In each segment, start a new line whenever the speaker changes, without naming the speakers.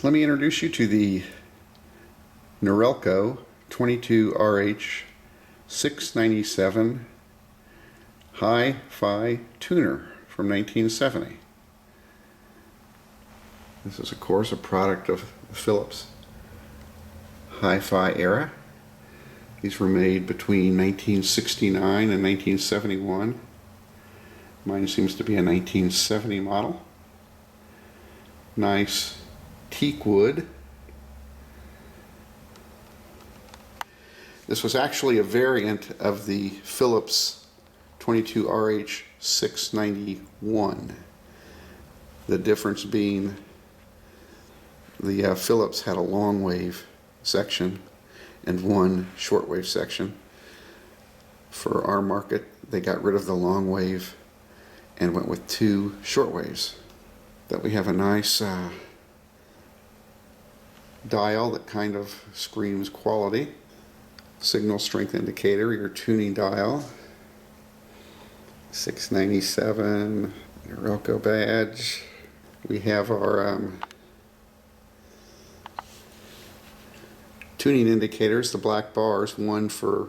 Let me introduce you to the Norelco 22RH697 Hi-Fi tuner from 1970. This is, of course, a product of the Philips Hi-Fi era. These were made between 1969 and 1971. Mine seems to be a 1970 model. Nice teak wood. This was actually a variant of the Philips 22RH691. The difference being the Philips had a long wave section and one shortwave section. For our market, they got rid of the long wave and went with two shortwaves. That we have a nice dial that kind of screams quality. Signal strength indicator, your tuning dial. 697, Norelco badge. We have our tuning indicators, the black bars, one for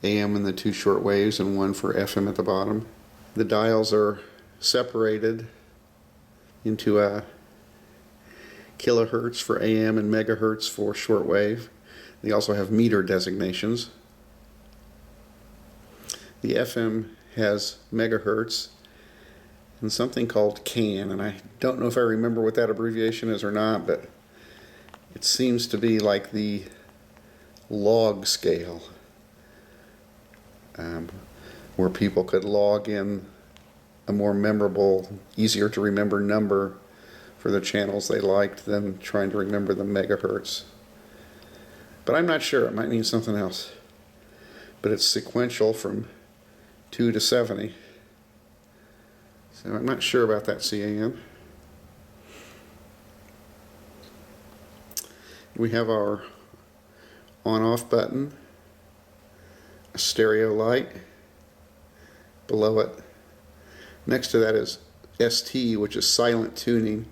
AM and the two short waves and one for FM at the bottom. The dials are separated into kilohertz for AM and megahertz for shortwave. They also have meter designations. The FM has megahertz and something called CAN, and I don't know if I remember what that abbreviation is or not, but it seems to be like the log scale, where people could log in a more memorable, easier to remember number for the channels they liked than trying to remember the megahertz. But I'm not sure, it might mean something else. But it's sequential from 2 to 70. So I'm not sure about that CAN. We have our on-off button, a stereo light below it. Next to that is ST, which is silent tuning.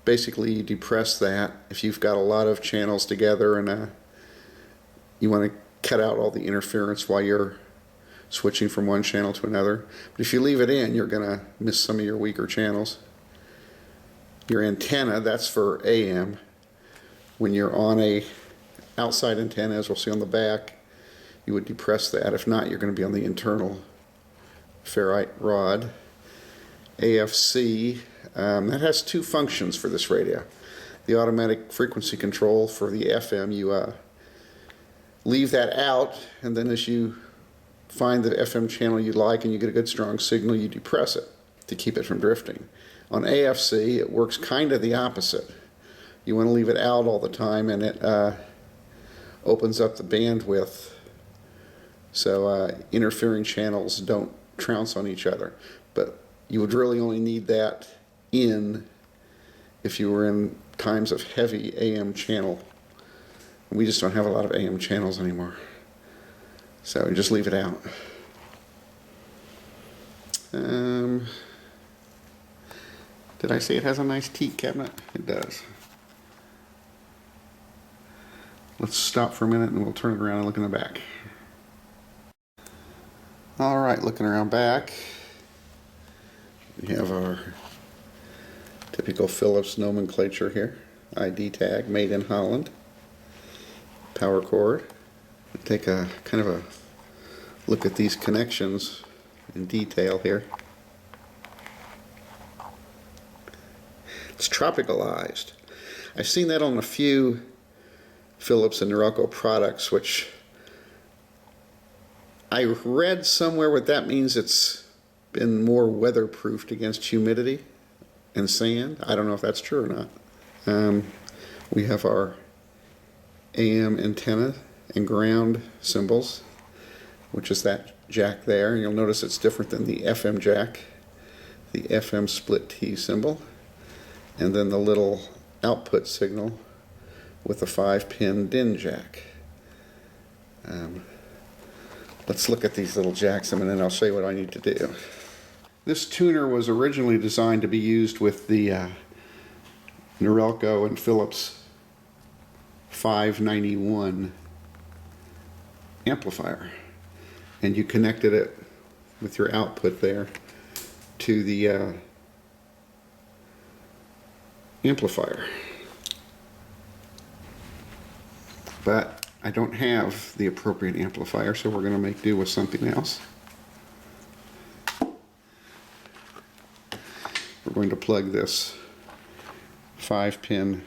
Basically, you depress that if you've got a lot of channels together and you want to cut out all the interference while you're switching from one channel to another. But if you leave it in, you're going to miss some of your weaker channels. Your antenna, that's for AM. When you're on a outside antenna, as we'll see on the back, you would depress that. If not, you're going to be on the internal ferrite rod. AFC, that has two functions for this radio. The automatic frequency control for the FM, you leave that out, and then as you find the FM channel you like and you get a good strong signal, you depress it to keep it from drifting. On AFC, it works kind of the opposite. You want to leave it out all the time, and it opens up the bandwidth so interfering channels don't trounce on each other. But you would really only need that in if you were in times of heavy AM channel. We just don't have a lot of AM channels anymore. So just leave it out. Did I say it has a nice teak cabinet? It does. Let's stop for a minute and we'll turn it around and look in the back. Alright, looking around back, we have our typical Philips nomenclature here. ID tag, made in Holland. Power cord. Take a kind of a look at these connections in detail here. It's tropicalized. I've seen that on a few Philips and Norelco products, which I read somewhere what that means. It's been more weatherproofed against humidity and sand. I don't know if that's true or not. We have our AM antenna and ground symbols, which is that jack there. You'll notice it's different than the FM jack, the FM split T symbol, and then the little output signal with a 5-pin DIN jack. Let's look at these little jacks and then I'll show you what I need to do. This tuner was originally designed to be used with the Norelco and Philips 591 amplifier, and you connected it with your output there to the amplifier. But I don't have the appropriate amplifier, so we're going to make do with something else. We're going to plug this 5-pin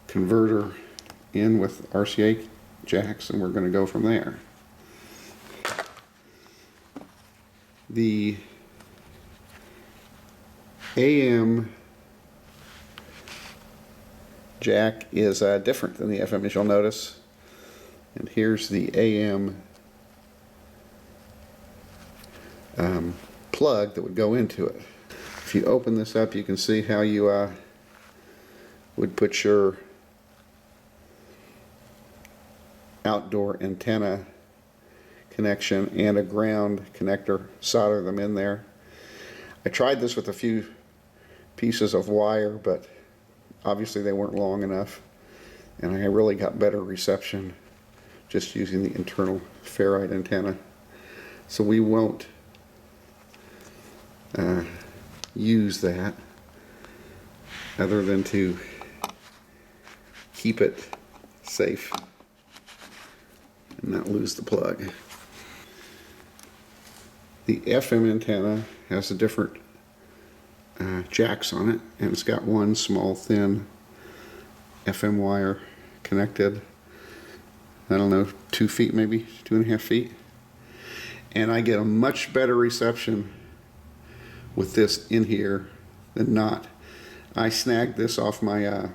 converter in with RCA jacks, and we're going to go from there. The AM jack is different than the FM, as you'll notice. And here's the AM plug that would go into it. If you open this up, you can see how you would put your outdoor antenna connection and a ground connector, solder them in there. I tried this with a few pieces of wire, but obviously they weren't long enough, and I really got better reception just using the internal ferrite antenna. So we won't use that other than to keep it safe and not lose the plug. The FM antenna has a different jacks on it, and it's got one small thin FM wire connected, I don't know, 2 feet, maybe 2.5 feet, and I get a much better reception with this in here than not. I snagged this off my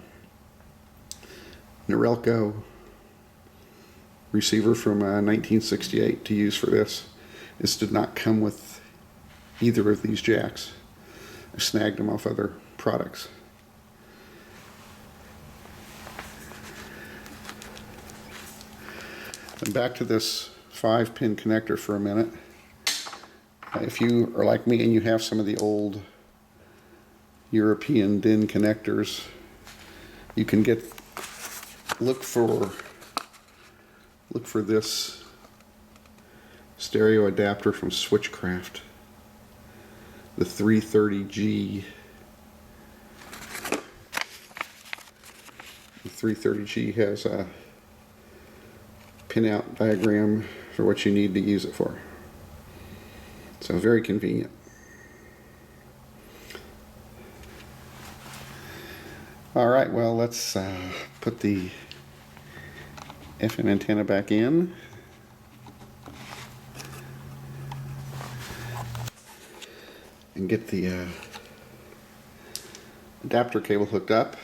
Norelco receiver from 1968 to use for this. This did not come with either of these jacks. I snagged them off other products. And back to this 5-pin connector for a minute. If you are like me and you have some of the old European DIN connectors, you can look for this stereo adapter from Switchcraft, the 330G. The 330G has a pinout diagram for what you need to use it for. So very convenient. All right, well, let's put the FM antenna back in. And get the adapter cable hooked up.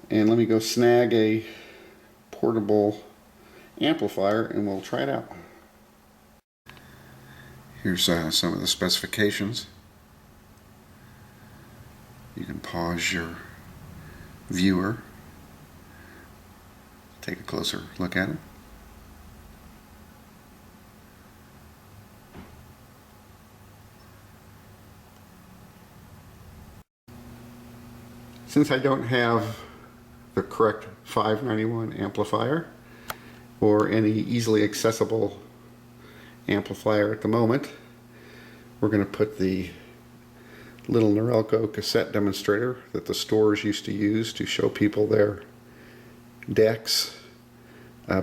And let me go snag a portable amplifier and we'll try it out. Here's some of the specifications. You can pause your viewer, take a closer look at it. Since I don't have the correct 591 amplifier or any easily accessible amplifier at the moment, we're going to put the little Norelco cassette demonstrator that the stores used to use to show people their decks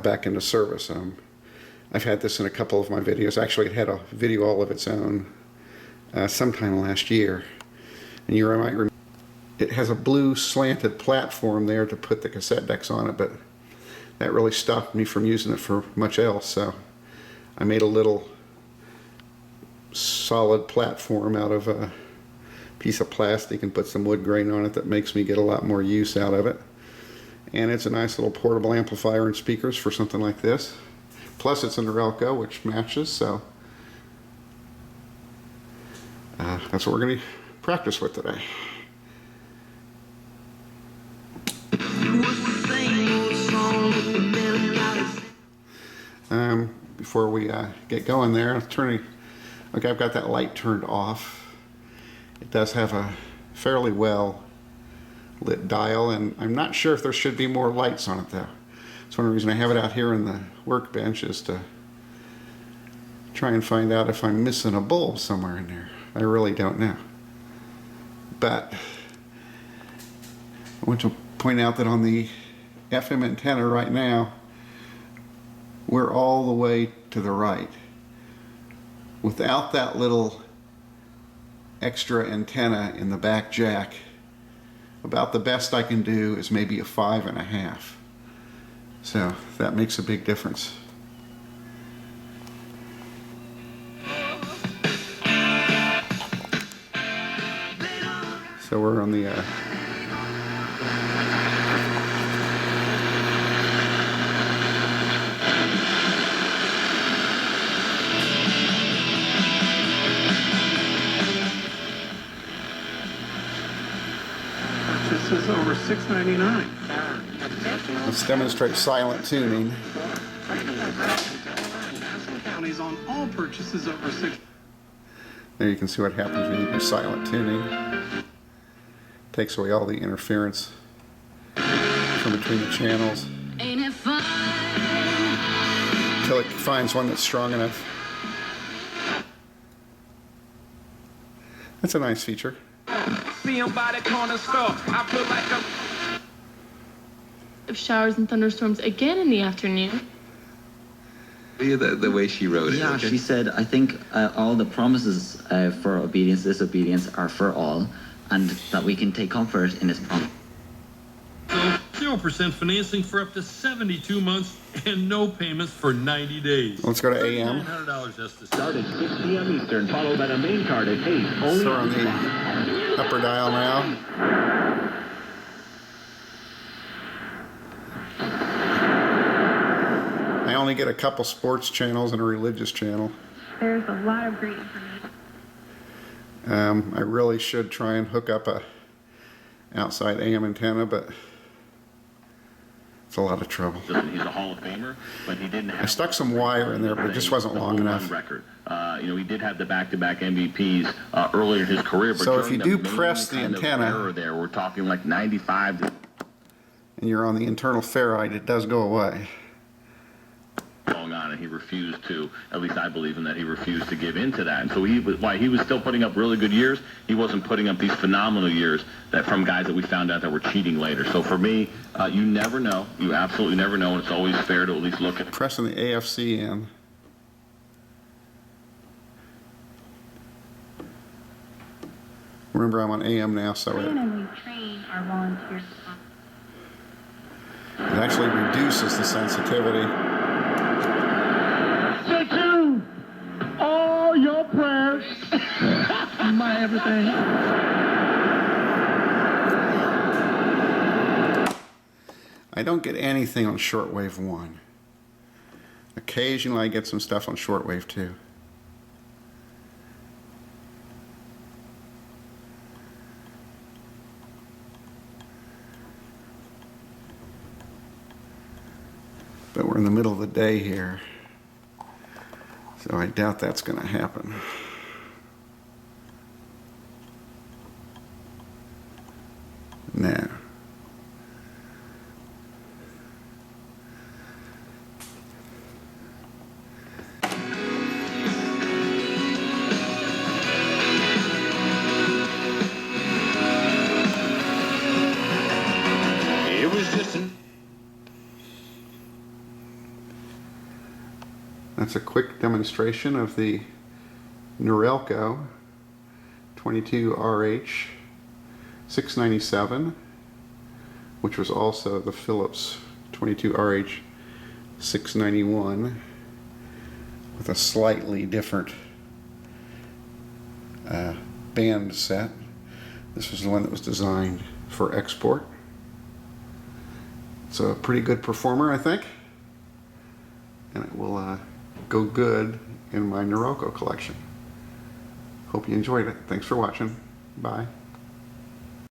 back into service. I've had this in a couple of my videos. Actually, it had a video all of its own sometime last year. And you might remember it has a blue slanted platform there to put the cassette decks on it, but that really stopped me from using it for much else. So I made a little solid platform out of a piece of plastic and put some wood grain on it that makes me get a lot more use out of it. And it's a nice little portable amplifier and speakers for something like this. Plus it's a Norelco, which matches, so that's what we're going to practice with today. Before we get going there, okay, I've got that light turned off. It does have a fairly well lit dial, and I'm not sure if there should be more lights on it though. It's one reason I have it out here in the workbench, is to try and find out if I'm missing a bulb somewhere in there. I really don't know. But I want to point out that on the FM antenna right now, we're all the way to the right. Without that little extra antenna in the back jack, about the best I can do is maybe a 5.5. So that makes a big difference. So we're on the
This is over $6.99.
let's demonstrate silent tuning.
Counties on all purchases over $6.
There you can see what happens when you do silent tuning. Takes away all the interference from between the channels until it finds one that's strong enough. That's a nice feature.
Of showers and thunderstorms again in the afternoon.
The way she wrote it.
Yeah, she said, I think all the promises for obedience, disobedience are for all, and that we can take comfort in his promise.
0% financing for up to 72 months and no payments for 90 days.
Let's go to AM.
$900 has to
Start at 6 p.m. Eastern, followed by the main card at 8. Only
So we're on the upper dial now. I only get a couple sports channels and a religious channel.
There's a lot of great information.
I really should try and hook up a outside AM antenna, but it's a lot of trouble.
He's a Hall of Famer, but he didn't have.
I stuck some wire in there, but it just wasn't long enough.
Record. He did have the back-to-back MVPs earlier in his career, but
So if you do
during the
press the
kind of
antenna,
error there, we're talking like 95.
And you're on the internal ferrite, it does go away.
Going on, and he refused to. At least I believe in that. He refused to give in to that, and so he was still putting up really good years. He wasn't putting up these phenomenal years that from guys that we found out that were cheating later. So for me, you never know. You absolutely never know, and it's always fair to at least look at.
Pressing the AFC in. Remember, I'm on AM now, so it
And we train our volunteers.
actually reduces the sensitivity.
Stay tuned. All your prayers. My everything.
I don't get anything on shortwave 1. Occasionally I get some stuff on shortwave 2. But we're in the middle of the day here, so I doubt that's going to happen. No.
It was just an.
That's a quick demonstration of the Norelco 22RH697, which was also the Philips 22RH691 with a slightly different band set. This was the one that was designed for export. It's a pretty good performer, I think, and it will go good in my Norelco collection. Hope you enjoyed it. Thanks for watching. Bye.